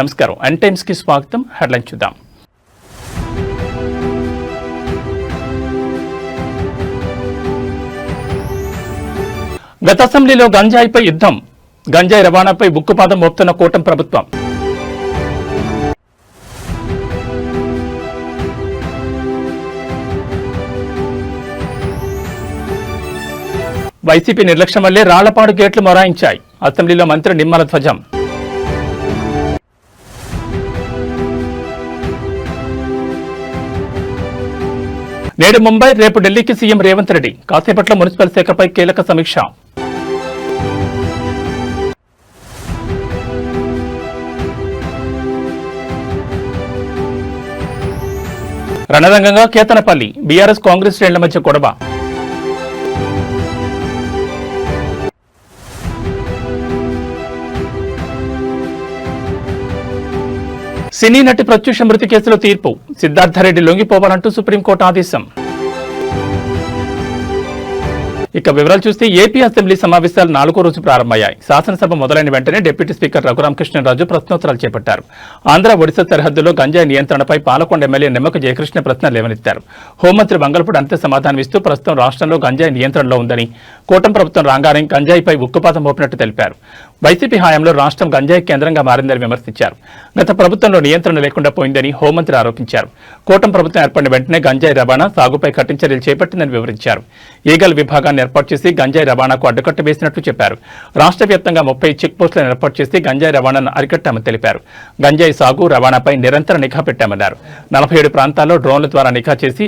నమస్కారం. N times కి స్వాగతం. హెడ్లైన్ చూద్దాం. గత అసెంబ్లీలో గంజాయిపై యుద్ధం. గంజాయి రవాణాపై ఉక్కుపాదం మోపుతున్న కూటమి ప్రభుత్వం. వైసీపీ నిర్లక్ష్యం వల్లే రాళ్లపాడు గేట్లు మొరాయించాయి. అసెంబ్లీలో మంత్రి నిమ్మల ధ్వజం. నేడు ముంబై, రేపు ఢిల్లీకి సీఎం రేవంత్ రెడ్డి. కాసేపట్లో మున్సిపల్ శాఖపై కీలక సమీక్ష. రణరంగంగా కేతనపల్లి. బీఆర్ఎస్ కాంగ్రెస్ శ్రేణుల మధ్య గొడవ. సినీ నటి ప్రత్యూష మృతి కేసులో తీర్పు. సిద్ధార్థరెడ్డి లొంగిపోవాలంటూ సుప్రీంకోర్టు ఆదేశం. ఇక వివరాలు చూస్తే ఏపీ అసెంబ్లీ సమావేశాలు 4వ రోజు ప్రారంభమయ్యాయి. శాసనసభ మొదలైన వెంటనే డిప్యూటీ స్పీకర్ రఘురామకృష్ణరాజు ప్రశ్నోత్తరాలు చేపట్టారు. ఆంధ్ర, ఒడిశా సరిహద్దులో గంజాయి నియంత్రణపై పాలకొండ ఎమ్మెల్యే నిమ్మక జయకృష్ణ ప్రశ్న లేవనెత్తారు. హోంమంత్రి వంగలపూడి అంతే సమాధానమిస్తూ ప్రస్తుతం రాష్ట్రంలో గంజాయి నియంత్రణలో ఉందని, కూటమి ప్రభుత్వం రాగానే గంజాయిపై ఉక్కుపాదం మోపినట్టు తెలిపారు. వైసీపీ హయాంలో రాష్ట్రం గంజాయి కేంద్రంగా మారిందని విమర్శించారు. గత ప్రభుత్వంలో నియంత్రణ లేకుండా పోయిందని హోంమంత్రి ఆరోపించారు. కూటమి ప్రభుత్వం ఏర్పడిన వెంటనే గంజాయి రవాణా, సాగుపై కఠిన చర్యలు చేపట్టిందని వివరించారు. ఈగల్ విభాగాన్ని ఏర్పాటు చేసి గంజాయి రవాణాకు అడ్డుకట్ట వేసినట్లు చెప్పారు. రాష్ట్ర వ్యాప్తంగా 30 చెక్ పోస్టులను ఏర్పాటు చేసి గంజాయి రవాణాను అరికట్టామని తెలిపారు. గంజాయి సాగు, రవాణాపై నిరంతర నిఘా పెట్టామన్నారు. 47 ప్రాంతాల్లో డ్రోన్ల ద్వారా నిఘా చేసి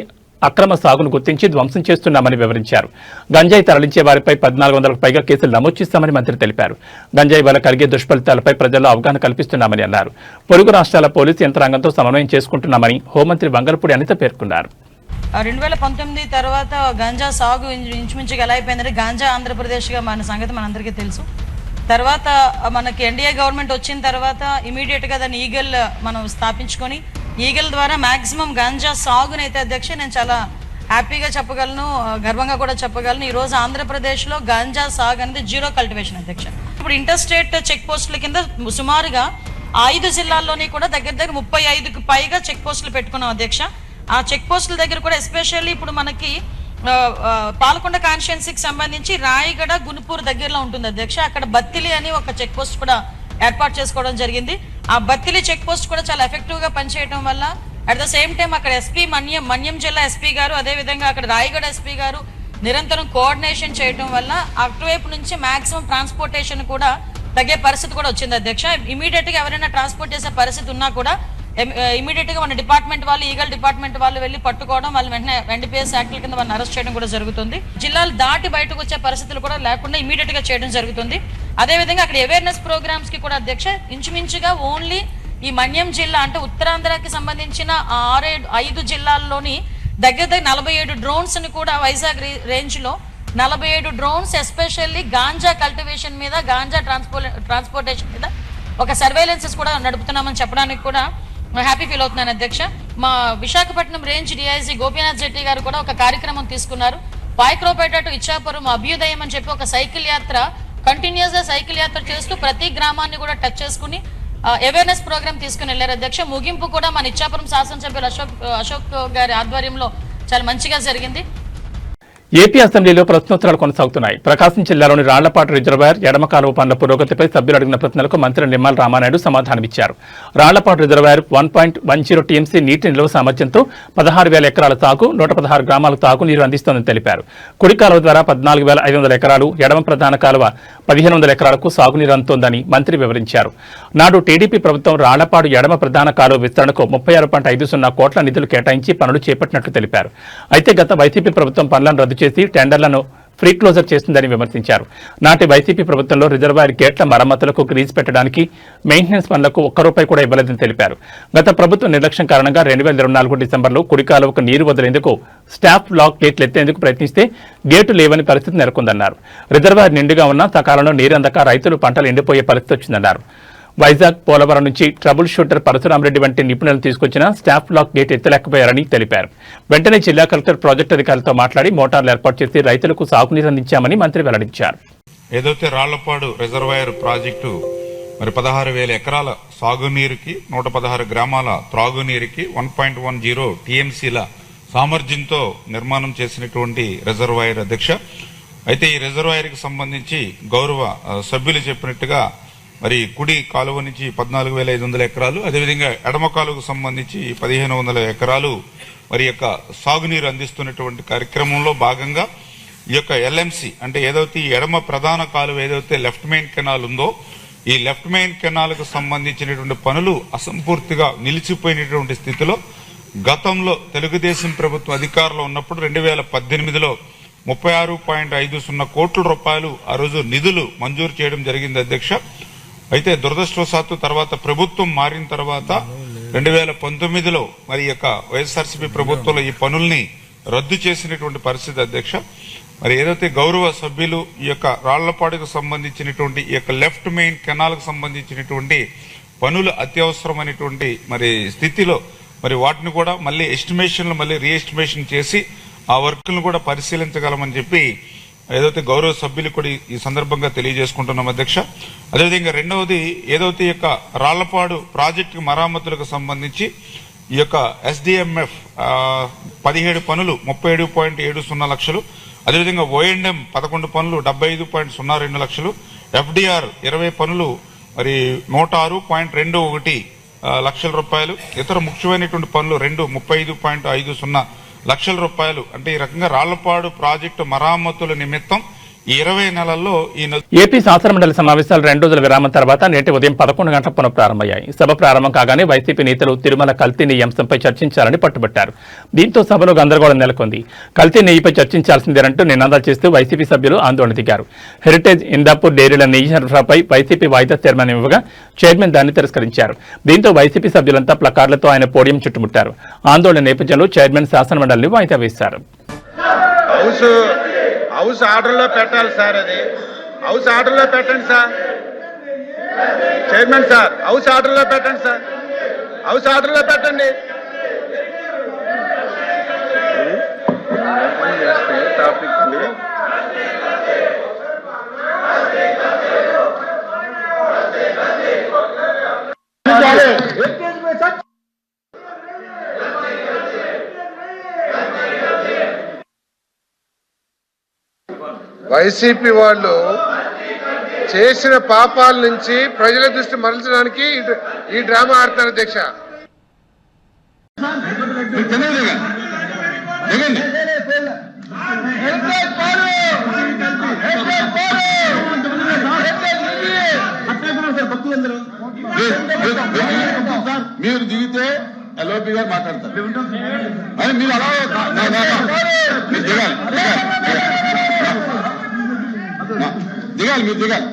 అక్రమ సాగును గుర్తించి ధ్వంసం చేస్తున్నామని వివరించారు. గంజాయి తరలించే వారిపై 1400కు పైగా కేసులు నమోదు చేస్తామని మంత్రి తెలిపారు. గంజాయి వల్ల కలిగే దుష్ఫలితాలపై ప్రజల్లో అవగాహన కల్పిస్తున్నామని అన్నారు. పొరుగు రాష్ట్రాల పోలీసు యంత్రాంగంతో సమన్వయం చేసుకుంటున్నామని హోంమంత్రి వంగలపూడి అనిత పేర్కొన్నారు. 2019 తర్వాత గంజా సాగు ఇంచుమించుగా ఎలా అయిపోయిందంటే గాంజా ఆంధ్రప్రదేశ్గా మన సంగతి మనందరికీ తెలుసు. తర్వాత మనకి ఎన్డీఏ గవర్నమెంట్ వచ్చిన తర్వాత ఇమీడియట్గా దాన్ని ఈగల్ మనం స్థాపించుకొని ఈగల్ ద్వారా మ్యాక్సిమం గంజా సాగునైతే అధ్యక్ష నేను చాలా హ్యాపీగా చెప్పగలను, గర్వంగా కూడా చెప్పగలను. ఈరోజు ఆంధ్రప్రదేశ్లో గంజా సాగు అనేది జీరో కల్టివేషన్ అధ్యక్ష. ఇప్పుడు ఇంటర్ స్టేట్ చెక్ పోస్టుల కింద సుమారుగా 5 జిల్లాల్లోని కూడా దగ్గర 35కు పైగా చెక్ పోస్టులు పెట్టుకున్నాం అధ్యక్ష. ఆ చెక్ పోస్టుల దగ్గర కూడా ఎస్పెషల్లీ ఇప్పుడు మనకి పాలకొండ కాన్స్టిట్యుయెన్సీకి సంబంధించి రాయగడ, గునుపూర్ దగ్గరలో ఉంటుంది అధ్యక్ష. అక్కడ బత్తిలి అని ఒక చెక్ పోస్ట్ కూడా ఏర్పాటు చేసుకోవడం జరిగింది. ఆ బత్తిలి చెక్ పోస్ట్ కూడా చాలా ఎఫెక్టివ్గా పనిచేయడం వల్ల అట్ ద సేమ్ టైం అక్కడ ఎస్పీ మన్యం జిల్లా ఎస్పీ గారు, అదేవిధంగా అక్కడ రాయగడ ఎస్పీ గారు నిరంతరం కోఆర్డినేషన్ చేయడం వల్ల అటువైపు నుంచి మాక్సిమం ట్రాన్స్పోర్టేషన్ కూడా తగ్గే పరిస్థితి కూడా వచ్చింది అధ్యక్ష. ఇమీడియట్గా ఎవరైనా ట్రాన్స్పోర్ట్ చేసే పరిస్థితి ఉన్నా కూడా ఇమీడియట్గా మన డిపార్ట్మెంట్ వాళ్ళు, ఈగల్ డిపార్ట్మెంట్ వాళ్ళు వెళ్ళి పట్టుకోవడం, వాళ్ళు వెంటనే ఎన్డీపీఎస్ యాక్ట్ల కింద వాళ్ళని అరెస్ట్ చేయడం కూడా జరుగుతుంది. జిల్లాలు దాటి బయటకు వచ్చే పరిస్థితులు కూడా లేకుండా ఇమీడియట్గా చేయడం జరుగుతుంది. అదేవిధంగా అక్కడ అవేర్నెస్ ప్రోగ్రామ్స్ కి కూడా అధ్యక్ష ఇంచుమించుగా ఓన్లీ ఈ మన్యం జిల్లా అంటే ఉత్తరాంధ్రకి సంబంధించిన 5 జిల్లాల్లోని దగ్గర 47 డ్రోన్స్ ని కూడా వైజాగ్ రేంజ్ లో 47 డ్రోన్స్ ఎస్పెషల్లీ గాంజా కల్టివేషన్ మీద, గాంజా ట్రాన్స్పోర్టేషన్ మీద ఒక సర్వేలెన్సెస్ కూడా నడుపుతున్నామని చెప్పడానికి కూడా హ్యాపీ ఫీల్ అవుతున్నాను అధ్యక్ష. మా విశాఖపట్నం రేంజ్ డిఐజీ గోపీనాథ్ జెట్టి గారు కూడా ఒక కార్యక్రమం తీసుకున్నారు. పాయక్రోపేట టు ఇచ్చాపురం అభ్యుదయం అని చెప్పి ఒక సైకిల్ యాత్ర, కంటిన్యూస్ గా సైకిల్ యాత్ర చేస్తూ ప్రతి గ్రామాన్ని కూడా టచ్ చేసుకుని అవేర్నెస్ ప్రోగ్రామ్ తీసుకుని వెళ్ళారు అధ్యక్ష. ముగింపు కూడా మన ఇచ్చాపురం శాసనసభ్యులు అశోక్ గారి ఆధ్వర్యంలో చాలా మంచిగా జరిగింది. ఏపీ అసెంబ్లీలో ప్రశ్నోత్తరాలు కొనసాగుతున్నాయి. ప్రకాశం జిల్లాలోని రాళ్లపాడు రిజర్వాయర్ ఎడమ కాలువ పనుల పురోగతిపై సభ్యులు అడిగిన ప్రశ్నలకు మంత్రి నిమ్మల రామానాయుడు సమాధానమిచ్చారు. రాళ్లపాడు రిజర్వాయర్ 1.10 టీఎంసీ నీటి నిల్వ సామర్థ్యంతో 16,000 ఎకరాల సాగు, 116 గ్రామాలకు తాగునీరు అందిస్తోందని తెలిపారు. కుడి కాలువ ద్వారా 14,500 ఎకరాలు, ఎడమ ప్రధాన కాలువ 1,500 ఎకరాలకు సాగునీరు అందుతోందని మంత్రి వివరించారు. నాడు టీడీపీ ప్రభుత్వం రాళ్లపాడు ఎడమ ప్రధాన కాలువ విస్తరణకు 36.50 కోట్ల నిధులు కేటాయించి పనులు చేపట్టినట్లు తెలిపారు. అయితే గత వైసీపీ ప్రభుత్వం పనులను రద్దు చేసి టెండర్లను ఫ్రీ క్లోజర్ చేస్తుందని విమర్శించారు. నాటి వైసీపీ ప్రభుత్వంలో రిజర్వాయర్ గేట్ల మరమ్మతులకు గ్రీజ్ పెట్టడానికి, మెయింటెనెన్స్ పనులకు ₹1 కూడా ఇవ్వలేదని తెలిపారు. గత ప్రభుత్వ నిర్లక్ష్యం కారణంగా 2024 డిసెంబర్లో కుడి కాలువకు నీరు వదిలేందుకు స్టాఫ్ లాక్ గేట్లు ఎత్తేందుకు ప్రయత్నిస్తే గేటు లేవని పరిస్థితి నెలకొందన్నారు. రిజర్వాయర్ నిండుగా ఉన్నా సకాలంలో నీరందక రైతులు పంటలు ఎండిపోయే పరిస్థితి వచ్చిందన్నారు. వైజాగ్, పోలవరం నుంచి ట్రబుల్ షూటర్ పరశురామరెడ్డి వంటి నిపుణులను తీసుకొచ్చిన స్టాఫ్ లాక్ గేట్ ఎత్తలేకపోయారని తెలిపారు. వెంటనే జిల్లా కలెక్టర్ ప్రాజెక్టు అధికారులతో మాట్లాడి మోటార్లు ఏర్పాటు చేసి రైతులకు సాగునీరు అందించామని మంత్రి వెల్లడించారు. ఏదైతే రాళ్లపాడు రిజర్వాయర్ ప్రాజెక్టు మరి 16,000 ఎకరాల సాగునీరుకి 116 గ్రామాల త్రాగునీరుకి 1.10 టీఎంసీల సామర్థ్యంతో నిర్మాణం చేసినటువంటి రిజర్వాయర్ అధ్యక్ష. అయితే ఈ రిజర్వాయర్కి సంబంధించి గౌరవ సభ్యులు చెప్పినట్టుగా మరి కుడి కాలువ నుంచి 14,500 ఎకరాలు, అదేవిధంగా ఎడమ కాలువకు సంబంధించి 1,500 ఎకరాలు మరి యొక్క సాగునీరు అందిస్తున్నటువంటి కార్యక్రమంలో భాగంగా ఈ యొక్క ఎల్ఎంసి అంటే ఏదైతే ఈ ఎడమ ప్రధాన కాలువ ఏదైతే లెఫ్ట్ మెయిన్ కెనాల్ ఉందో ఈ లెఫ్ట్ మెయిన్ కెనాల్కు సంబంధించినటువంటి పనులు అసంపూర్తిగా నిలిచిపోయినటువంటి స్థితిలో గతంలో తెలుగుదేశం ప్రభుత్వం అధికారంలో ఉన్నప్పుడు 2018లో 36.50 కోట్ల రూపాయలు ఆ రోజు నిధులు మంజూరు చేయడం జరిగింది అధ్యక్ష. అయితే దురదృష్టవశాత్తు తర్వాత ప్రభుత్వం మారిన తర్వాత 2019లో మరి యొక్క వైఎస్ఆర్సీపీ ప్రభుత్వంలో ఈ పనుల్ని రద్దు చేసినటువంటి పరిస్థితి అధ్యక్ష. మరి ఏదైతే గౌరవ సభ్యులు ఈ యొక్క రాళ్లపాడుకు సంబంధించినటువంటి ఈ యొక్క లెఫ్ట్ మెయిన్ కెనాల్కు సంబంధించినటువంటి పనులు అత్యవసరమైనటువంటి మరి స్థితిలో మరి వాటిని కూడా మళ్ళీ ఎస్టిమేషన్లు మళ్ళీ రీఎస్టిమేషన్ చేసి ఆ వర్క్లను కూడా పరిశీలించగలమని చెప్పి ఏదైతే గౌరవ సభ్యులు కూడా ఈ సందర్భంగా తెలియజేసుకుంటున్నాం అధ్యక్ష. అదేవిధంగా రెండవది ఏదైతే ఈ యొక్క రాళ్లపాడు ప్రాజెక్టు మరామతులకు సంబంధించి ఈ యొక్క ఎస్డిఎంఎఫ్ 17 పనులు 37.70 లక్షలు, అదేవిధంగా ఓఎండ్ఎం 11 పనులు 75.02 లక్షలు, ఎఫ్డిఆర్ 20 పనులు మరి 106.21 లక్షల రూపాయలు, ఇతర ముఖ్యమైనటువంటి పనులు 35.50 లక్షల రూపాయలు. అంటే ఈ రకంగా రాళ్లపాడు ప్రాజెక్టు మరామతుల నిమిత్తం ఈ 20 నెలల్లో ఏపీ శాసనమండలి సమావేశాలు 2 రోజుల విరామం తర్వాత నేటి ఉదయం 11 గంటల పునః ప్రారంభమయ్యాయి. సభ ప్రారంభం కాగానే వైసీపీ నేతలు తిరుమల కల్తీ నెయ్యి అంశంపై చర్చించాలని పట్టుబట్టారు. దీంతో సభలో గందరగోళం నెలకొంది. కల్తీ నెయ్యిపై చర్చించాల్సిందేనంటూ నినాదాలు చేస్తూ వైసీపీ సభ్యులు ఆందోళన దిగారు. హెరిటేజ్ ఇందాపూర్ డైరీల నెయ్యి సరఫరాపై వైసీపీ వాయిదా తీర్మానం ఇవ్వగా చైర్మన్ దాన్ని తిరస్కరించారు. దీంతో వైసీపీ సభ్యులంతా ప్లకార్డులతో ఆయన పోడియం చుట్టుముట్టారు. ఆందోళన నేపథ్యంలో చైర్మన్ శాసనమండలిని వాయిదా వేశారు. హౌస్ ఆర్డర్లో పెట్టాలి సార్, అది హౌస్ ఆర్డర్లో పెట్టండి సార్. చైర్మన్ సార్ హౌస్ ఆర్డర్లో పెట్టండి సార్, హౌస్ ఆర్డర్లో పెట్టండి. వైసీపీ వాళ్ళు చేసిన పాపాల నుంచి ప్రజల దృష్టి మరల్చడానికి ఈ డ్రామా ఆడతారు అధ్యక్ష. మీరు దిగితే ఎల్ఓపి గారు మాట్లాడతారు, మీరు అలా దిగాలి, మీరు దిగాలి.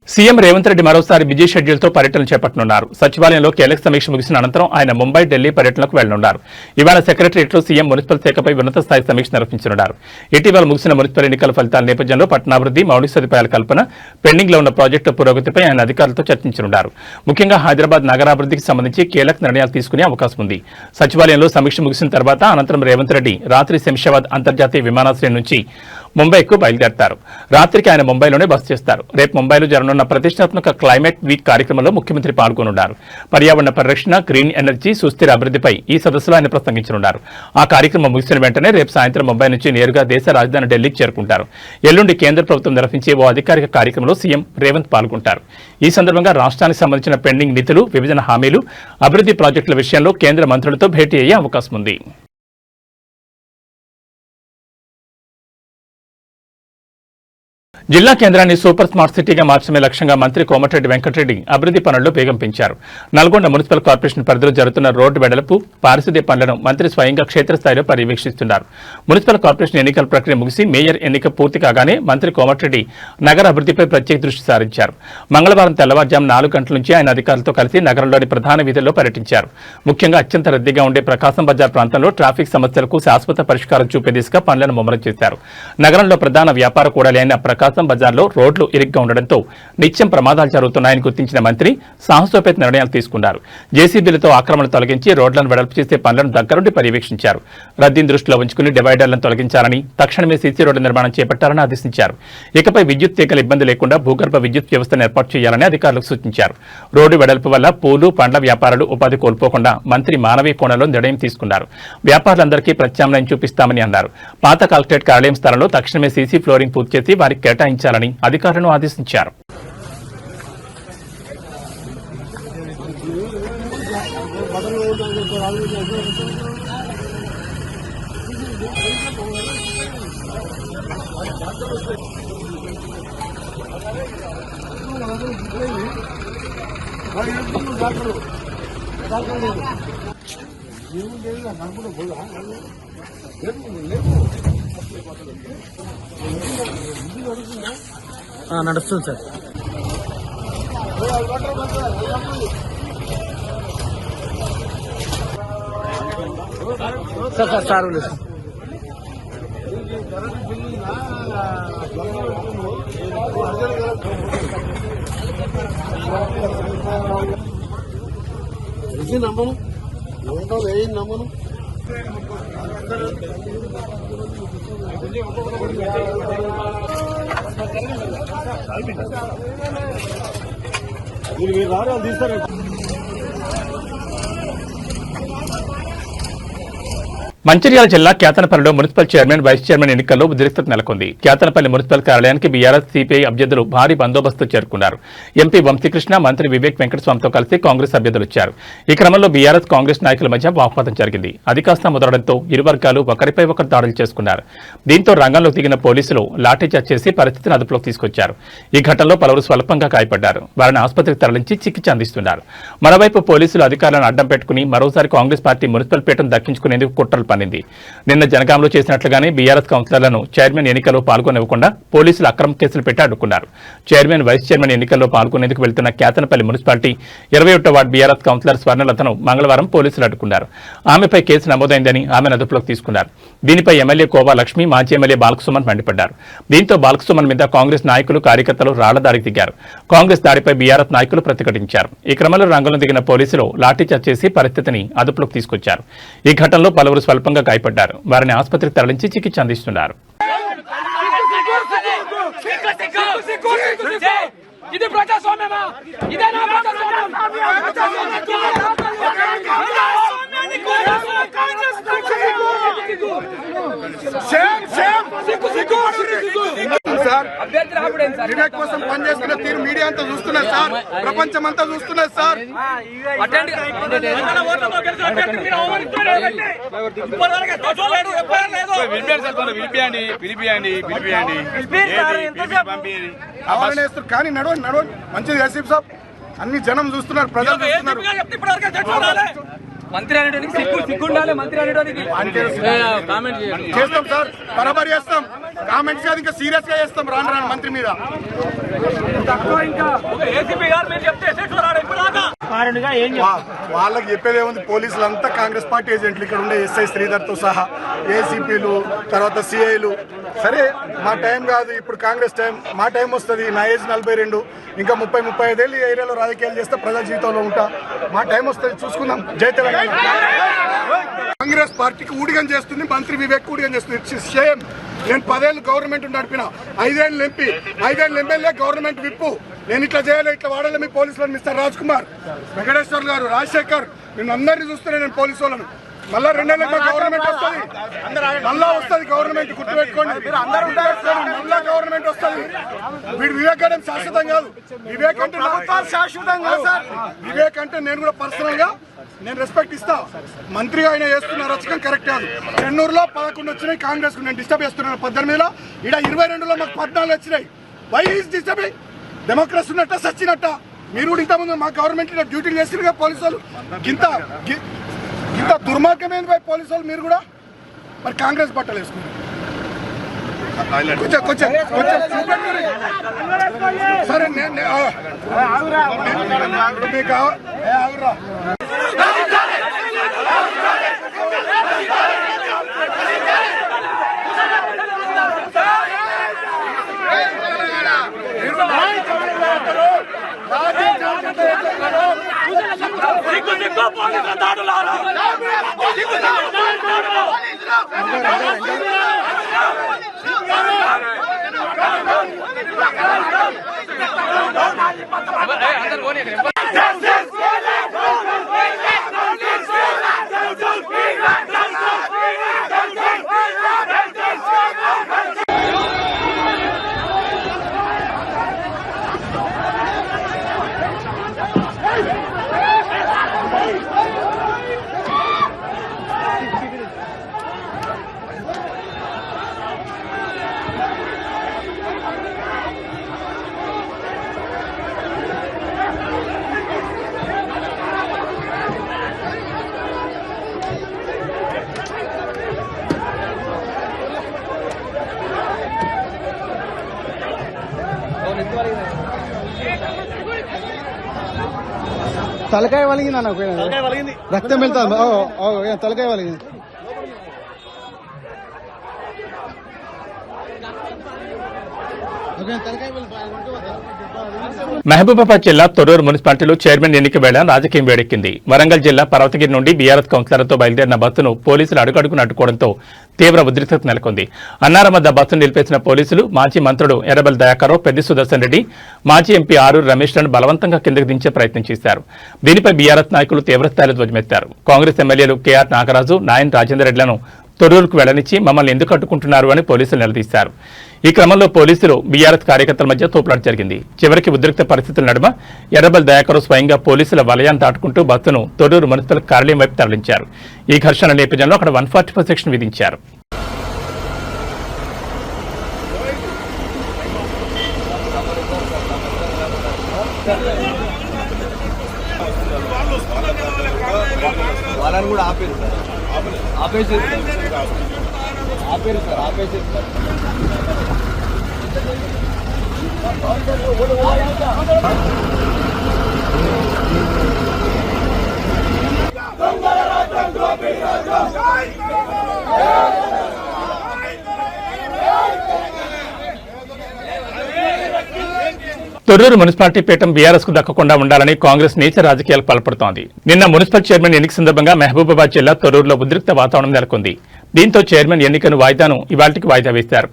సీఎం రేవంత్ రెడ్డి మరోసారి బిజీ షెడ్యూల్తో పర్యటన చేపట్టనున్నారు. సచివాలయంలో కీలక సమీక్ష ముగిసిన అనంతరం ఆయన ముంబై, ఢిల్లీ పర్యటనకు వెళ్లనున్నారు. ఇవాళ సెక్రటరియట్లో సీఎం మున్సిపల్ శాఖపై ఉన్నత స్థాయి సమీక్ష నిర్వహించనున్నారు. ఇటీవల ముగిసిన మున్సిపల్ ఎన్నికల ఫలితాల నేపథ్యంలో పట్టణాభివృద్ధి, మౌలిక సదుపాయాల కల్పన, పెండింగ్ లో ఉన్న ప్రాజెక్టు పురోగతిపై ఆయన అధికారులతో చర్చించనున్నారు. ముఖ్యంగా హైదరాబాద్ నగరాభివృద్ధికి సంబంధించి కీలక నిర్ణయాలు తీసుకునే అవకాశం ఉంది. సచివాలయంలో సమీక్ష ముగిసిన తర్వాత అనంతరం రేవంత్ రెడ్డి రాత్రి శంషాబాద్ అంతర్జాతీయ విమానాశ్రయం నుంచి ముంబైకు బయలుదేరతారు. రాత్రికి ఆయన ముంబైలోనే బస చేస్తారు. రేపు ముంబైలో జరగనున్న ప్రతిష్టాత్మక క్లైమేట్ వీక్ కార్యక్రమంలో ముఖ్యమంత్రి పాల్గొనున్నారు. పర్యావరణ పరిరక్షణ, గ్రీన్ ఎనర్జీ, సుస్థిర అభివృద్ధిపై ఈ సదస్సులో ఆయన ప్రసంగించనున్నారు. ఆ కార్యక్రమం ముగిసిన వెంటనే రేపు సాయంత్రం ముంబై నుంచి నేరుగా దేశ రాజధాని ఢిల్లీకి చేరుకుంటారు. ఎల్లుండి కేంద్ర ప్రభుత్వం నిర్వహించే ఓ అధికారిక కార్యక్రమంలో సీఎం రేవంత్ పాల్గొంటారు. ఈ సందర్భంగా రాష్ట్రానికి సంబంధించిన పెండింగ్ నిధులు, విభజన హామీలు, అభివృద్ధి ప్రాజెక్టుల విషయంలో కేంద్ర మంత్రులతో భేటీ అయ్యే అవకాశం ఉంది. జిల్లా కేంద్రాన్ని సూపర్ స్మార్ట్ సిటీగా మార్చడమే లక్ష్యంగా మంత్రి కోమటిరెడ్డి వెంకటరెడ్డి అభివృద్ధి పనుల్లో వేగం పెంచారు. నల్గొండ మున్సిపల్ కార్పొరేషన్ పరిధిలో జరుగుతున్న రోడ్డు వెడల్పు, పారిశుద్ధ్య పనులను మంత్రి స్వయంగా క్షేత్రస్థాయిలో పర్యవేక్షిస్తున్నారు. మున్సిపల్ కార్పొరేషన్ ఎన్నికల ప్రక్రియ ముగిసి మేయర్ ఎన్నిక పూర్తి కాగానే మంత్రి కోమటిరెడ్డి నగర అభివృద్ధిపై ప్రత్యేక దృష్టి సారించారు. మంగళవారం తెల్లవారుజాము 4 గంటల నుంచి ఆయన అధికారులతో కలిసి నగరంలోని ప్రధాన వీధుల్లో పర్యటించారు. ముఖ్యంగా అత్యంత రద్దీగా ఉండే ప్రకాశం బజార్ ప్రాంతంలో ట్రాఫిక్ సమస్యలకు శాశ్వత పరిష్కారం చూపే దిశగా పనులను ముమ్మరం చేశారు. నగరంలో ప్రధాన వ్యాపార కూడలి అయిన ప్రకాశం ప్రకాశం బజార్లో రోడ్లు ఇరుగ్గా ఉండడంతో నిత్యం ప్రమాదాలు జరుగుతున్నాయని గుర్తించిన మంత్రి సాహసోపేత నిర్ణయాలు తీసుకున్నారు. జేసీబీలతో ఆక్రమణలు తొలగించి రోడ్లను వెడల్పు చేసే పనులను దగ్గరుండి పర్యవేక్షించారు. రద్దీని దృష్టిలో ఉంచుకుని డివైడర్లను తొలగించాలని, తక్షణమే సీసీ రోడ్డు నిర్మాణం చేపట్టాలని ఆదేశించారు. ఇకపై విద్యుత్ తీగల ఇబ్బంది లేకుండా భూగర్భ విద్యుత్ వ్యవస్థను ఏర్పాటు చేయాలని అధికారులకు సూచించారు. రోడ్డు వెడల్పు వల్ల పూలు, పండ్ల వ్యాపారులు ఉపాధి కోల్పోకుండా మంత్రి మానవీయ కోణంలో నిర్ణయం తీసుకున్నారు. వ్యాపారులందరికీ ప్రత్యామ్నాయం చూపిస్తామని అన్నారు. పాత కలెక్టరేట్ కార్యాలయం స్థలంలో తక్షణమే సీసీ ఫ్లోరింగ్ పూర్తి చేసి వారికి కేటాయించాలని అధికారులను ఆదేశించారు. నడుస్తుంది సార్ సార్ నమ్మను నమ్మను మీరు రారు తీస్తారు. మంచిర్యాల జిల్లా కేతనపల్లిలో మున్సిపల్ చైర్మన్, వైస్ చైర్మన్ ఎన్నికల్లో ఉద్రిక్తత నెలకొంది. కేతనపల్లి మున్సిపల్ కార్యాలయానికి బీఆర్ఎస్, సిపిఐ అభ్యర్థులు భారీ బందోబస్తు చేరుకున్నారు. ఎంపీ వంశీకృష్ణ, మంత్రి వివేక్ వెంకటస్వామితో కలిసి కాంగ్రెస్ అభ్యర్థులు వచ్చారు. ఈ క్రమంలో బీఆర్ఎస్, కాంగ్రెస్ నాయకుల మధ్య వాగ్వాదం జరిగింది. అది కాస్త ముదరడంతో ఇరు వర్గాలు ఒకరిపై ఒకరు దాడులు చేసుకున్నారు. దీంతో రంగంలోకి దిగిన పోలీసులు లాఠీచార్జ్ చేసి పరిస్థితిని అదుపులోకి తీసుకొచ్చారు. ఈ ఘటనలో పలువురు స్వల్పంగా గాయపడ్డారు. వారిని ఆసుపత్రికి తరలించి చికిత్స అందిస్తున్నారు. మరోవైపు పోలీసులు అధికారులను అడ్డం పెట్టుకుని మరోసారి కాంగ్రెస్ పార్టీ మున్సిపల్ పీఠం దక్కించుకునేందుకు కుట్రలు పన్నింది. నిన్న జనగాంలో చేసినట్లుగానే బీఆర్ఎస్ కౌన్సిలర్లను చైర్మన్ ఎన్నికల్లో పాల్గొనివ్వకుండా పోలీసులు అక్రమ కేసులు పెట్టి అడ్డుకున్నారు. చైర్మన్, వైస్ చైర్మన్ ఎన్నికల్లో పాల్గొనేందుకు వెళ్తున్న కేతనపల్లి మున్సిపాలిటీ 21వ వార్డు బీఆర్ఎస్ కౌన్సిలర్ స్వర్ణలతను మంగళవారం పోలీసులు అడ్డుకున్నారు. ఆమెపై కేసు నమోదైందని ఆమెను అదుపులోకి తీసుకున్నారు. దీనిపై ఎమ్మెల్యే కోవా లక్ష్మి, మాజీ ఎమ్మెల్యే బాలకసుమన్ మండిపడ్డారు. దీంతో బాలకసుమన్ మీద కాంగ్రెస్ నాయకులు, కార్యకర్తలు రాళ్లదారికి దిగారు. కాంగ్రెస్ దాడిపై బీఆర్ఎస్ నాయకులు ప్రతిఘటించారు. ఈ క్రమంలో రంగంలో దిగిన పోలీసులు లాఠీచార్జ్ చేసి పరిస్థితిని అదుపులోకి తీసుకొచ్చారు. ఈ ఘటనలో పలువురు స్వల్పంగా గాయపడ్డారు. వారిని ఆసుపత్రికి తరలించి చికిత్స అందిస్తున్నారు. ఇది ప్రజాస్వామ్యమా? ఇదేనా ప్రజాస్వామ్యం? వివేక్ కోసం పనిచేస్తున్న తీరు మీడియా అంతా చూస్తున్నారు సార్, ప్రపంచం అంతా చూస్తున్నారు సార్. కానీ నడవండి నడవండి, మంచిది ఎస్పీ సాబ్, అన్ని జనం చూస్తున్నారు, ప్రజలు చూస్తున్నారు. మంత్రి అనేటానికి సిగ్గుండాలి. మంత్రి అనేటానికి చేస్తాం సార్, బరాబర్ చేస్తాం. కామెంట్స్ కాదు, ఇంకా సీరియస్ గా చేస్తాం రాను రాను మంత్రి మీద. వాళ్ళకి చెప్పేది ఏముంది, పోలీసులు అంతా కాంగ్రెస్ పార్టీ ఏజెంట్లు, ఇక్కడ ఉండే ఎస్ఐ శ్రీధర్ తో సహా, ఏసీపీలు, తర్వాత సిఐలు. సరే మా టైం కాదు ఇప్పుడు, కాంగ్రెస్ టైం, మా టైం వస్తుంది. నా ఏజ్ 42, ఇంకా 30-35 ఏళ్ళు ఈ ఏరియాలో రాజకీయాలు చేస్తే ప్రజా జీవితంలో ఉంటా. మా టైం వస్తుంది, చూసుకుందాం. జై తెలంగాణ. కాంగ్రెస్ పార్టీకి ఊడిగం చేస్తుంది మంత్రి వివేక్, ఊడిగం చేస్తుంది. సేమ్ నేను 10 ఏళ్ళు గవర్నమెంట్ నడిపిన, 5 ఏళ్ళు ఎంపీ, 5 ఏళ్ళు ఎమ్మెల్యే, గవర్నమెంట్ విప్పు. నేను ఇట్లా చేయాలి, ఇట్లా వాడాలి. మీ పోలీసులను మిస్టర్ రాజ్ కుమార్, వెంకటేశ్వర్ గారు, రాజశేఖర్, నేను అందరినీ చూస్తున్నాను. నేను పోలీసు వాళ్ళను మళ్ళా 2 ఏళ్ళకి గవర్నమెంట్ వస్తుంది, మళ్ళా వస్తుంది గవర్నమెంట్, గుర్తుపెట్టుకోండి. మళ్ళా గవర్నమెంట్ వస్తుంది. వీడు వివేక్ అంటే శాశ్వతం కాదు. వివేక్ అంటే శాశ్వతం కాదు సార్. వివేక్ అంటే నేను కూడా పర్సనల్ గా నేను రెస్పెక్ట్ ఇస్తా. మంత్రిగా ఆయన చేస్తున్న రచకం కరెక్ట్ కాదు. చెన్నూరులో 11 వచ్చినాయి కాంగ్రెస్ కు, నేను డిస్టర్బ్ చేస్తున్నాను 18లో. ఇక్కడ 22లో మాకు 14 వచ్చినాయి. Why is disturbing? డెమోక్రసీ ఉన్నట్ట సచ్చినట్ట? మీరు కూడా ఇంతకుముందు మా గవర్నమెంట్ డ్యూటీలు చేసిరుగా పోలీసు వాళ్ళు. ఇంత దుర్మార్గమైంది పోలీసు వాళ్ళు. మీరు కూడా మరి కాంగ్రెస్ బట్టలు వేసుకున్నారు. కొంచెం సరే నేను తలకాయ వలిగింది అన్న రక్తం వెళ్తాను తలకాయ వలిగింది. మహబూబాబాద్ జిల్లా తొర్రూరు మున్సిపాలిటీలో చైర్మన్ ఎన్నిక వేళ రాజకీయం వేడెక్కింది. వరంగల్ జిల్లా పర్వతగిరి నుండి బీఆర్ఎస్ కౌన్సిలర్లతో బయలుదేరిన బస్సును పోలీసులు అడుగడుగున అడ్డుకోవడంతో తీవ్ర ఉద్రిక్తత నెలకొంది. అన్నారం వద్ద బస్సును నిలిపేసిన పోలీసులు మాజీ మంత్రులు ఎర్రబెల్లి దయాకర్రావు, పెద్ది సుదర్శన్ రెడ్డి, మాజీ ఎంపీ ఆరూరు రమేష్లను బలవంతంగా కిందకు దించే ప్రయత్నం చేశారు. దీనిపై బీఆర్ఎస్ నాయకులు తీవ్రస్థాయిలో ధ్వజమెత్తారు. కాంగ్రెస్ ఎమ్మెల్యేలు కేఆర్ నాగరాజు, నాయన్ రాజేందర్ రెడ్డిలను తొర్రూరుకు వెళ్లనిచ్చి మమ్మల్ని ఎందుకు అడ్డుకుంటున్నారు అని పోలీసులు నిలదీశారు. ఈ క్రమంలో పోలీసులు బీఆర్ఎస్ కార్యకర్తల మధ్య తోపులాట జరిగింది. చివరికి ఉద్రిక్త పరిస్థితుల నడుమ ఎర్రబెల్లి దయాకర్రావు స్వయంగా పోలీసుల వలయాన్ని దాటుకుంటూ బస్సును తొర్రూరు మున్సిపల్ కార్యాలయం వైపు తరలించారు. ఈ ఘర్షణ నేపథ్యంలో అక్కడ 144 సెక్షన్ విధించారు. వాళ్ళని కూడా ఆపేరు సార్, ఆపేసారు సార్. తొర్రూరు మున్సిపాలిటీ పీఠం బీఆర్ఎస్ కు దక్కకుండా ఉండాలని కాంగ్రెస్ నీచ రాజకీయాలకు పాల్పడుతోంది. నిన్న మున్సిపల్ చైర్మన్ ఎన్నిక సందర్భంగా మహబూబాబాద్ జిల్లా తొర్రూరులో ఉద్రిక్త వాతావరణం నెలకొంది. దీంతో చైర్మన్ ఎన్నికను ఇవాళకి వాయిదా వేశారు.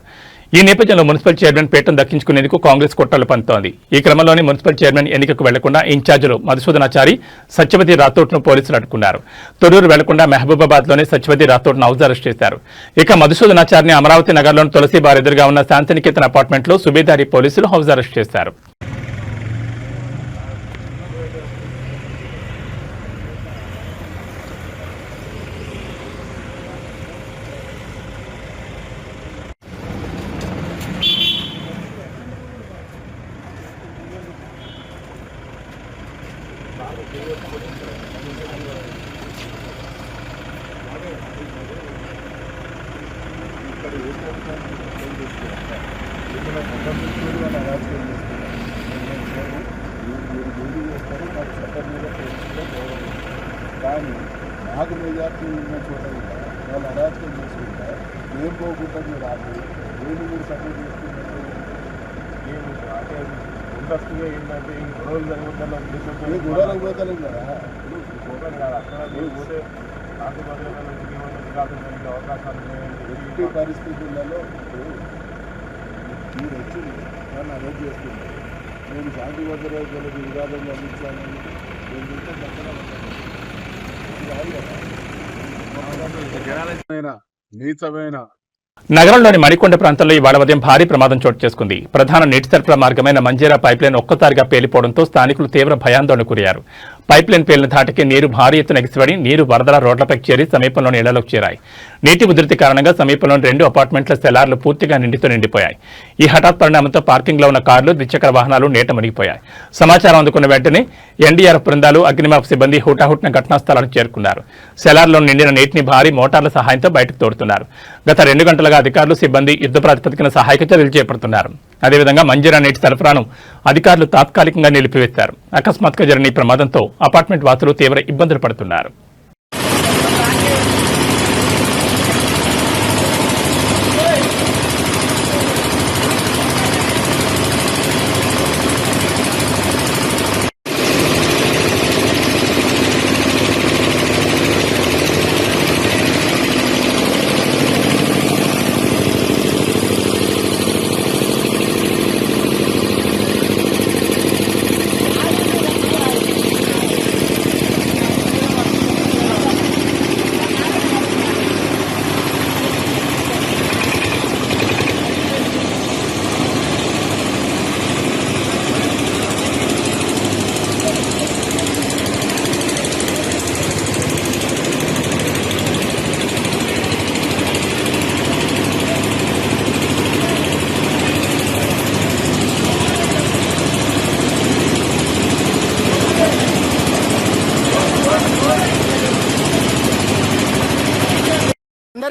ఈ నేపథ్యంలో మున్సిపల్ చైర్మన్ పీఠం దక్కించుకునేందుకు కాంగ్రెస్ కుట్రలు పంతోంది. ఈ క్రమంలోనే మున్సిపల్ చైర్మన్ ఎన్నికకు వెళ్లకుండా ఇన్ఛార్జీలు మధుసూదనాచారి, సత్యవతి రాథోడ్ను పోలీసులు అడ్డుకున్నారు. తొర్రూరు వెళ్లకుండా మహబూబాబాద్ లోనే సత్యవతి రాథోడ్ను హౌస్ అరెస్ట్ చేశారు. ఇక మధుసూదనాచారిని అమరావతి నగర్లోని తులసి బార్ ఎదురుగా ఉన్న శాంతినికేతన్ అపార్ట్మెంట్లో సుబేదారి పోలీసులు హౌస్ అరెస్ట్ చేశారు. కానీ నాకు మెజార్టీ ఉన్న చోట వాళ్ళు అరాచకం చేసుకుంటా ఏం పోకుండా మీరు ఆపి ఏమి మీరు సపోర్ట్ చేసుకున్నట్టు ఏమి అంటే ముందస్తుగా ఏంటంటే ఈ గొడవలు జరుగుతున్న గొడవలకు పోతలేం కదా పోతాను కాదు అక్కడ పోతే నాకు అవకాశాలు ఎట్టి పరిస్థితులలో మీరు వచ్చి నన్ను అరెస్ట్ చేస్తున్నారు. నేను శాంతి భద్రతలకు వివాదం అందించాలని నీచమైన నగరంలోని మణికొండ ప్రాంతంలో ఇవాళ ఉదయం భారీ ప్రమాదం చోటు చేసుకుంది. ప్రధాన నీటి సరఫరా మార్గమైన మంజీరా పైప్లైన్ ఒక్కసారిగా పేలిపోవడంతో స్థానికులు తీవ్ర భయాందోళనకు గురయ్యారు. పైప్లైన్ పేలిన ధాటికి నీరు భారీ ఎత్తున ఎగిసిపడి నీరు వరదల రోడ్లపైకి చేరి సమీపంలోని ఇళ్లలోకి చేరాయి. నీటి ఉధృతి కారణంగా సమీపంలోని 2 అపార్ట్మెంట్ల సెలార్లు పూర్తిగా నిండిపోయాయి. ఈ హఠాత్ పరిణామంతో పార్కింగ్లో ఉన్న కార్లు, ద్విచక్ర వాహనాలు నీట మునిగిపోయాయి. సమాచారం అందుకున్న వెంటనే ఎన్డీఆర్ఎఫ్ బృందాలు, అగ్నిమాపక సిబ్బంది హుటాహుటిన ఘటనా స్థలానికి చేరుకున్నారు. సెలార్లో నిండిన నీటిని భారీ మోటార్ల సహాయంతో బయటకు తోడుతున్నారు. గత 2 గంటలుగా అధికారులు, సిబ్బంది యుద్ధ ప్రాతిపదికన సహాయక చర్యలు చేపడుతున్నారు. అదేవిధంగా మంజీరా నీటి సరఫరాను అధికారులు తాత్కాలికంగా నిలిపివేశారు. అకస్మాత్తుగా జరిగిన ఈ ప్రమాదంతో అపార్ట్మెంట్ వాసులు తీవ్ర ఇబ్బందులు పడుతున్నారు.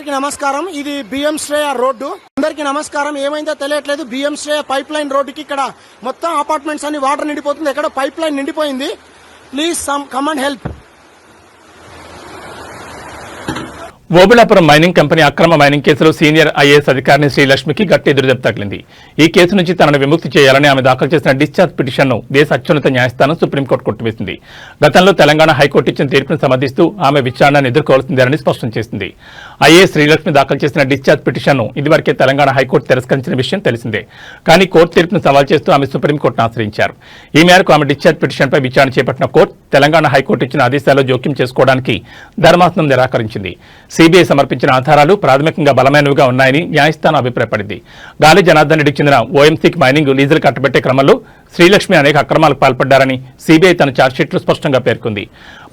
అందరికీ నమస్కారం. ఇది బిఎం శ్రేయ రోడ్డు. అందరికీ నమస్కారం. ఏమైందో తెలియట్లేదు. బిఎం శ్రేయ పైప్ లైన్ రోడ్డుకి ఇక్కడ మొత్తం అపార్ట్మెంట్స్ అన్ని వాటర్ నిండిపోతుంది. ఎక్కడ పైప్ లైన్ నిండిపోయింది. Please come and help. Obulapuram mining company అక్రమ మైనింగ్ కేసులో సీనియర్ ఐఏఎస్ అధికారిని శ్రీలక్ష్మికి గట్టి ఎదురుదెబ్బ తగిలింది. ఈ కేసు నుంచి తనను విముక్తి చేయాలని ఆమె దాఖలు చేసిన డిశ్చార్జ్ పిటిషన్ను దేశ అత్యున్నత న్యాయస్థానం సుప్రీంకోర్టు కొట్టివేసింది. గతంలో తెలంగాణ హైకోర్టు ఇచ్చిన తీర్పును సమర్థిస్తూ ఆమె విచారణను ఎదుర్కోవాల్సిందేనని స్పష్టం చేసింది. ఐఏఎస్ శ్రీలక్ష్మి దాఖలు చేసిన డిశ్చార్జ్ పిటిషన్ను ఇదివరకే తెలంగాణ హైకోర్టు తిరస్కరించిన విషయం తెలిసిందే. కానీ కోర్టు తీర్పును సవాల్ చేస్తూ ఆమె సుప్రీంకోర్టును ఆశ్రయించారు. ఈ మేరకు ఆమె డిశ్చార్జ్ పిటిషన్పై విచారణ చేపట్టిన కోర్టు తెలంగాణ హైకోర్టు ఇచ్చిన ఆదేశాల్లో జోక్యం చేసుకోవడానికి ధర్మాసనం నిరాకరించింది. సిబిఐ సమర్పించిన ఆధారాలు ప్రాథమికంగా బలమైనవిగా ఉన్నాయని న్యాయస్థానం అభిప్రాయపడింది. గాలి జనార్దన్ రెడ్డికి చెందిన ఓఎంసీకి మైనింగ్ లీజులు కట్టబెట్టే క్రమంలో శ్రీలక్ష్మి అనేక అక్రమాలకు పాల్పడ్డారని సిబిఐ తన ఛార్జ్షీట్లో స్పష్టంగా పేర్కొంది.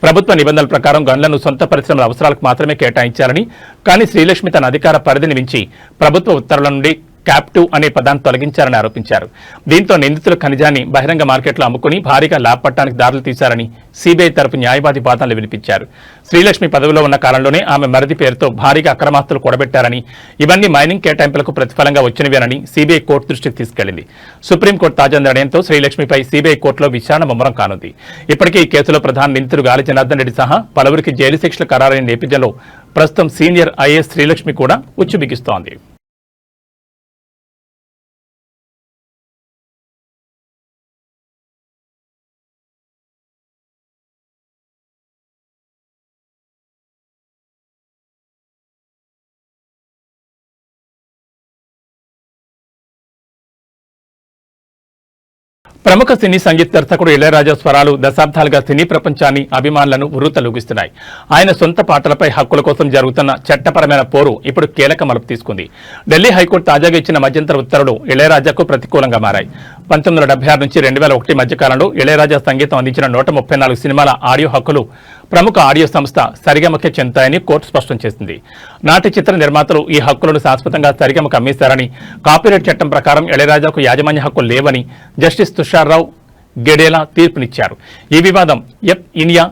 ప్రభుత్వ నిబంధనల ప్రకారం గన్లను సొంత పరిశ్రమల అవసరాలకు మాత్రమే కేటాయించాలని, కానీ శ్రీలక్ష్మి తన అధికార పరిధిని మించి ప్రభుత్వ ఉత్తర్వుల నుండి క్యాప్టివ్ అనే పదాన్ని తొలగించారని ఆరోపించారు. దీంతో నిందితుల ఖనిజాన్ని బహిరంగ మార్కెట్లో అమ్ముకుని భారీగా లాభ పట్టానికి దారులు తీశారని సిబిఐ తరపు న్యాయవాది వాదనలు వినిపించారు. శ్రీలక్ష్మి పదవిలో ఉన్న కాలంలోనే ఆమె మరిది పేరుతో భారీగా అక్రమాస్తులు కూడబెట్టారని, ఇవన్నీ మైనింగ్ కేటాయింపులకు ప్రతిఫలంగా వచ్చినవేనని సిబిఐ కోర్టు దృష్టికి తీసుకెళ్లింది. సుప్రీంకోర్టు తాజా నిర్ణయంతో శ్రీలక్ష్మిపై సిబిఐ కోర్టులో విచారణ ముమ్మరం కానుంది. ఇప్పటికే ఈ కేసులో ప్రధాన నిందితుడు గాలి జనార్దన్ రెడ్డి సహా పలువురికి జైలు శిక్షలు ఖరారైన నేపథ్యంలో ప్రస్తుతం సీనియర్ ఐఏఎస్ శ్రీలక్ష్మి కూడా ఉచ్చు బిగిస్తోంది. ప్రముఖ సినీ సంగీత దర్శకుడు ఇళయరాజా స్వరాలు దశాబ్దాలుగా సినీ ప్రపంచాన్ని అభిమానులను ఉర్రూతలూగిస్తున్నాయి. ఆయన సొంత పాటలపై హక్కుల కోసం జరుగుతున్న చట్టపరమైన పోరు ఇప్పుడు కీలక మలుపు తీసుకుంది. ఢిల్లీ హైకోర్టు తాజాగా ఇచ్చిన మధ్యంతర ఉత్తర్వులు ఇళయరాజాకు ప్రతికూలంగా మారాయి. 1976 నుంచి 2001 మధ్యకాలంలో ఇళయరాజా సంగీతం అందించిన 134 సినిమాల ఆడియో హక్కులు ప్రముఖ ఆడియో సంస్థ సరిగమకే చెందుతాయని కోర్టు స్పష్టం చేసింది. నాటి చిత్ర నిర్మాతలు ఈ హక్కులను శాశ్వతంగా సరిగమకు అమ్మేశారని, కాపీరైట్ చట్టం ప్రకారం ఇళయరాజాకు యాజమాన్య హక్కులు లేవని జస్టిస్ తుషార్రావు గెడేలా తీర్పునిచ్చారు. ఈ వివాదం ఎప్ ఇనియా,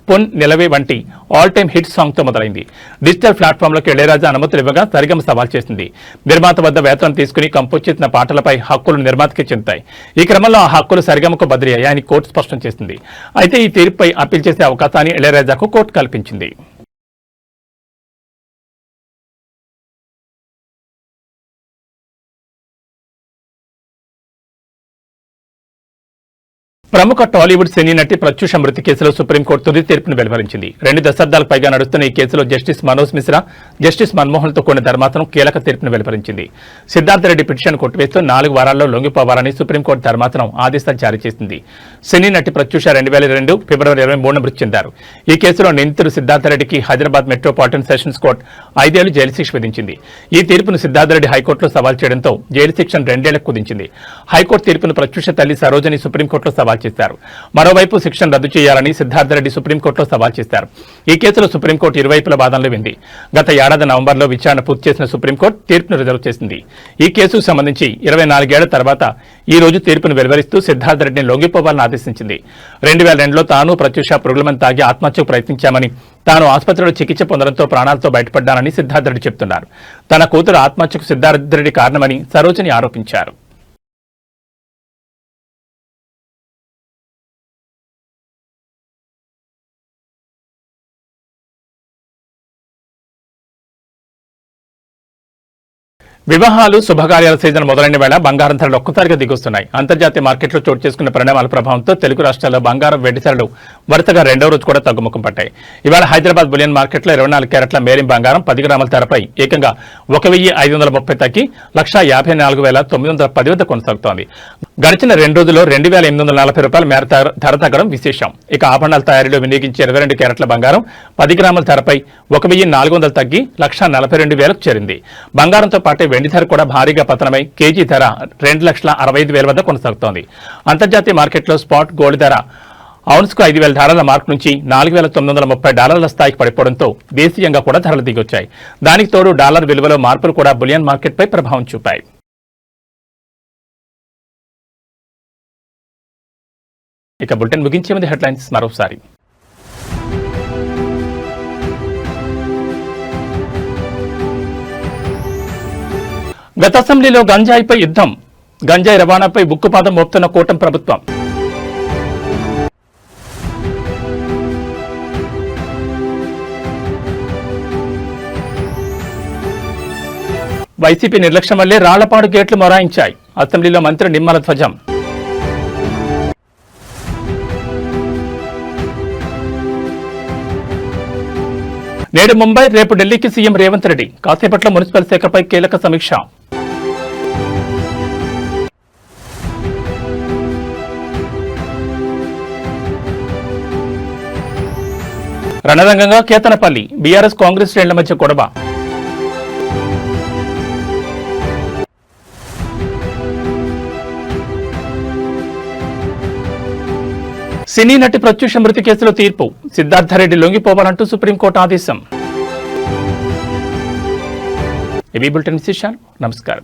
పొన్ నిలవే వంటి ఆల్ టైమ్ హిట్ సాంగ్తో మొదలైంది. డిజిటల్ ప్లాట్ఫామ్లోకి ఇళయరాజా అనుమతులు ఇవ్వగా సరిగమ సవాల్ చేసింది. నిర్మాత వద్ద వేతనం తీసుకుని కంపోజ్ చేసిన పాటలపై హక్కులు నిర్మాతకే చెందుతాయి. ఈ క్రమంలో ఆ హక్కులు సరిగమకు బదిలీ అయ్యాయని కోర్టు స్పష్టం చేసింది. అయితే ఈ తీర్పుపై అప్పీల్ చేసే అవకాశాన్ని ఇళయరాజాకు కోర్టు కల్పించింది. ప్రముఖ టాలీవుడ్ సినీ నటి ప్రత్యూష మృతి కేసులో సుప్రీంకోర్టు తుది తీర్పును వెలువరించింది. 2 దశాబ్దాలకు పైగా నడుస్తున్న ఈ కేసులో జస్టిస్ మనోజ్ మిశ్రా, జస్టిస్ మన్మోహన్తో కూడిన ధర్మాసనం కీలక తీర్పును వెలువరించింది. సిద్ధార్థ రెడ్డి పిటిషన్ కొట్టివేస్తూ 4 వారాల్లో లొంగిపోవాలని సుప్రీంకోర్టు ధర్మాసనం ఆదేశాలు జారీ చేసింది. సినీ నటి ప్రత్యూష 2002 ఫిబ్రవరి 23 మృతి చెందారు. ఈ కేసులో నిందితుడు సిద్ధార్థ రెడ్డికి హైదరాబాద్ మెట్రోపాలిటన్ సెషన్స్ కోర్టు 5 ఏళ్లు జైలు శిక్ష విధించింది. ఈ తీర్పును సిద్ధార్థ రెడ్డి హైకోర్టులో సవాల్ చేయడంతో జైలు శిక్షను 2 ఏళ్లకు కుదించింది. హైకోర్టు తీర్పును ప్రత్యూష తల్లి సరోజని సుప్రీంకోర్టులో సవాల్ చేశారు. మరోవైపు శిక్షను రద్దు చేయాలని సిద్ధార్థ రెడ్డి సుప్రీంకోర్టులో సవాల్ చేశారు. ఈ కేసులో సుప్రీంకోర్టు ఇరువైపుల వాదనలు వింది. గత ఏడాది నవంబర్లో విచారణ పూర్తి చేసిన సుప్రీంకోర్టు తీర్పును రిజర్వ్ చేసింది. ఈ కేసుకు సంబంధించి 24 ఏళ్ల తర్వాత ఈ రోజు తీర్పును వెలువరిస్తూ సిద్ధార్థ రెడ్డిని లొంగిపోవాలని ఆదేశించింది. 2002లో తాను ప్రత్యూష పురుగులమని తాగి ఆత్మహత్యకు ప్రయత్నించామని, తాను ఆసుపత్రిలో చికిత్స పొందడంతో ప్రాణాలతో బయటపడ్డానని సిద్ధార్థ రెడ్డి చెబుతున్నారు. తన కూతురు ఆత్మహత్యకు సిద్ధార్థ రెడ్డి కారణమని సరోజిని ఆరోపించారు. వివాహాలు, శుభకార్యాల సీజన్ మొదలైన వేళ బంగారం ధరలు ఒక్కసారిగా దిగొస్తున్నాయి. అంతర్జాతీయ మార్కెట్లో చోటు చేసుకున్న పరిణామాల ప్రభావంతో తెలుగు రాష్ట్రాల్లో బంగారం, వెండి ధరలు వరుసగా 2వ రోజు కూడా తగ్గుముఖం పట్టాయి. ఇవాళ హైదరాబాద్ బులియన్ మార్కెట్లో 24 క్యారెట్ల మేలిం బంగారం 10 గ్రాముల ధరపై ఏకంగా 1530 తగ్గి 1,54,910 వద్ద కొనసాగుతోంది. గడిచిన 2 రోజుల్లో 2,840 రూపాయల మేర ధర తగ్గడం విశేషం. ఇక ఆభరణాల తయారీలో వినియోగించే 22 క్యారెట్ల బంగారం 10 గ్రాముల ధరపై 1,400 తగ్గి 1,42,000కు చేరింది. బంగారంతో పాటు వెండి ధర కూడా భారీగా పతనమై కేజీ ధర 2,65,000 వద్ద కొనసాగుతోంది. అంతర్జాతీయ మార్కెట్లో స్పాట్ గోల్డ్ ధర ఔన్స్కు $5,000 మార్కు నుంచి $4,930 స్థాయికి పడిపోవడంతో దేశీయంగా కూడా ధరలు దిగొచ్చాయి. దానికి తోడు డాలర్ విలువలో మార్పులు కూడా బులియన్ మార్కెట్పై ప్రభావం చూపాయి. ఇక బులెటిన్ ముగించే ముందు హెడ్లైన్స్ మరోసారి. గత అసెంబ్లీలో గంజాయిపై యుద్ధం, గంజాయి రవాణాపై ఉక్కుపాదం మోపుతున్న కూటమి ప్రభుత్వం. వైసీపీ నిర్లక్ష్యం వల్లే రాళ్లపాడు గేట్లు మొరాయించాయి. అసెంబ్లీలో మంత్రి నిమ్మల ధ్వజం. నేడు ముంబై, రేపు ఢిల్లీకి సీఎం రేవంత్ రెడ్డి. కాసేపట్లో మున్సిపల్ శాఖపై కీలక సమీక్ష. రణరంగంగా కేతనపల్లి, బీఆర్ఎస్ కాంగ్రెస్ శ్రేణుల మధ్య గొడవ. సినీ నటి ప్రత్యూష మృతి కేసులో తీర్పు, సిద్ధార్థరెడ్డి లొంగిపోవాలంటూ సుప్రీంకోర్టు ఆదేశం. ఇవి బులెటిన్ విశేషాలు. నమస్కారం.